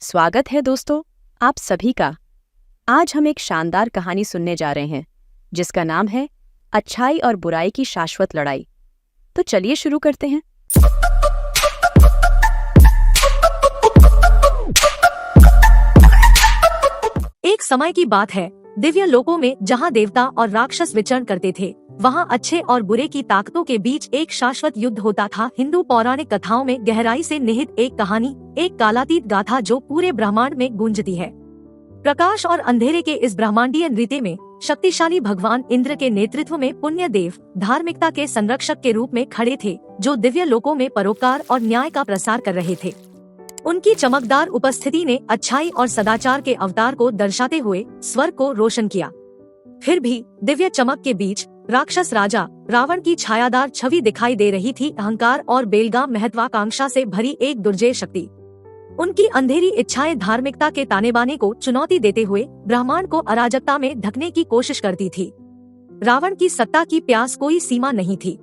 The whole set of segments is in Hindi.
स्वागत है दोस्तों, आप सभी का। आज हम एक शानदार कहानी सुनने जा रहे हैं जिसका नाम है अच्छाई और बुराई की शाश्वत लड़ाई। तो चलिए शुरू करते हैं। एक समय की बात है, दिव्य लोकों में जहाँ देवता और राक्षस विचरण करते थे, वहाँ अच्छे और बुरे की ताकतों के बीच एक शाश्वत युद्ध होता था। हिंदू पौराणिक कथाओं में गहराई से निहित एक कहानी, एक कालातीत गाथा जो पूरे ब्रह्मांड में गूंजती है। प्रकाश और अंधेरे के इस ब्रह्मांडीय नृत्य में शक्तिशाली भगवान इंद्र के नेतृत्व में पुण्य देव धार्मिकता के संरक्षक के रूप में खड़े थे, जो दिव्य लोकों में परोपकार और न्याय का प्रसार कर रहे थे। उनकी चमकदार उपस्थिति ने अच्छाई और सदाचार के अवतार को दर्शाते हुए स्वर्ग को रोशन किया। फिर भी दिव्य चमक के बीच राक्षस राजा रावण की छायादार छवि दिखाई दे रही थी। अहंकार और बेलगाम महत्वाकांक्षा से भरी एक दुर्जय शक्ति। उनकी अंधेरी इच्छाएं धार्मिकता के तानेबाने को चुनौती देते हुए ब्रह्मांड को अराजकता में ढकने की कोशिश करती थी। रावण की सत्ता की प्यास कोई सीमा नहीं थी।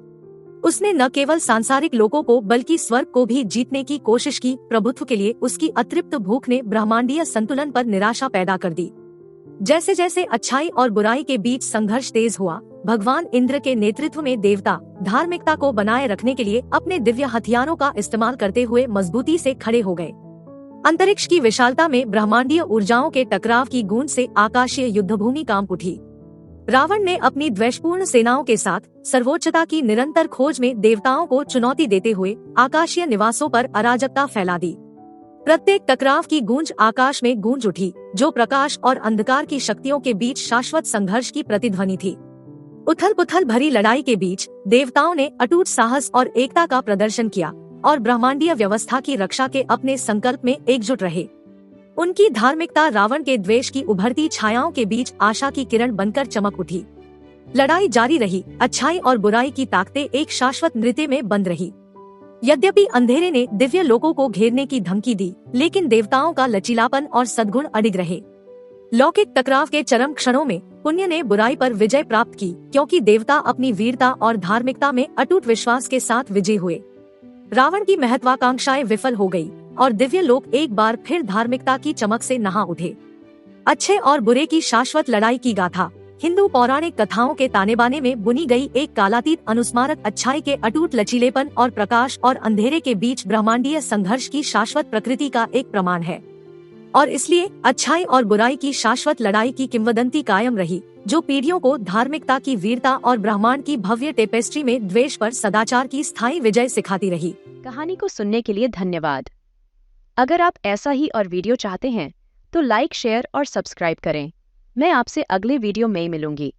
उसने न केवल सांसारिक लोगों को बल्कि स्वर्ग को भी जीतने की कोशिश की। प्रभुत्व के लिए उसकी अतृप्त भूख ने ब्रह्मांडीय संतुलन पर निराशा पैदा कर दी। जैसे जैसे अच्छाई और बुराई के बीच संघर्ष तेज हुआ, भगवान इंद्र के नेतृत्व में देवता धार्मिकता को बनाए रखने के लिए अपने दिव्य हथियारों का इस्तेमाल करते हुए मजबूती से खड़े हो गए। अंतरिक्ष की विशालता में ब्रह्मांडीय ऊर्जाओं के टकराव की गूंज से आकाशीय युद्धभूमि कांप उठी। रावण ने अपनी द्वेषपूर्ण सेनाओं के साथ सर्वोच्चता की निरंतर खोज में देवताओं को चुनौती देते हुए आकाशीय निवासों पर अराजकता फैला दी। प्रत्येक टकराव की गूंज आकाश में गूंज उठी, जो प्रकाश और अंधकार की शक्तियों के बीच शाश्वत संघर्ष की प्रतिध्वनि थी। उथल पुथल भरी लड़ाई के बीच देवताओं ने अटूट साहस और एकता का प्रदर्शन किया और ब्रह्मांडीय व्यवस्था की रक्षा के अपने संकल्प में एकजुट रहे। उनकी धार्मिकता रावण के द्वेष की उभरती छायाओं के बीच आशा की किरण बनकर चमक उठी। लड़ाई जारी रही, अच्छाई और बुराई की ताकतें एक शाश्वत नृत्य में बंद रही। यद्यपि अंधेरे ने दिव्य लोकों को घेरने की धमकी दी, लेकिन देवताओं का लचीलापन और सद्गुण अडिग रहे। लौकिक टकराव के चरम क्षणों में पुण्य ने बुराई पर विजय प्राप्त की, क्योंकि देवता अपनी वीरता और धार्मिकता में अटूट विश्वास के साथ विजयी हुए। रावण की महत्वाकांक्षाएं विफल हो गई और दिव्य लोक एक बार फिर धार्मिकता की चमक से नहा उठे। अच्छे और बुरे की शाश्वत लड़ाई की गाथा हिंदू पौराणिक कथाओं के तानेबाने में बुनी गई एक कालातीत अनुस्मारक, अच्छाई के अटूट लचीलेपन और प्रकाश और अंधेरे के बीच ब्रह्मांडीय संघर्ष की शाश्वत प्रकृति का एक प्रमाण है। और इसलिए अच्छाई और बुराई की शाश्वत लड़ाई की किंवदंती कायम रही, जो पीढ़ियों को धार्मिकता की वीरता और ब्रह्मांड की भव्य टेपेस्ट्री में द्वेष पर सदाचार की स्थायी विजय सिखाती रही। कहानी को सुनने के लिए धन्यवाद। अगर आप ऐसा ही और वीडियो चाहते हैं तो लाइक, शेयर और सब्सक्राइब करें। मैं आपसे अगले वीडियो में मिलूंगी।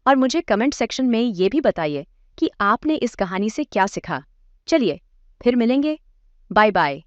और मुझे कमेंट सेक्शन में ये भी बताइए कि आपने इस कहानी से क्या सीखा। चलिए फिर मिलेंगे। Bye bye.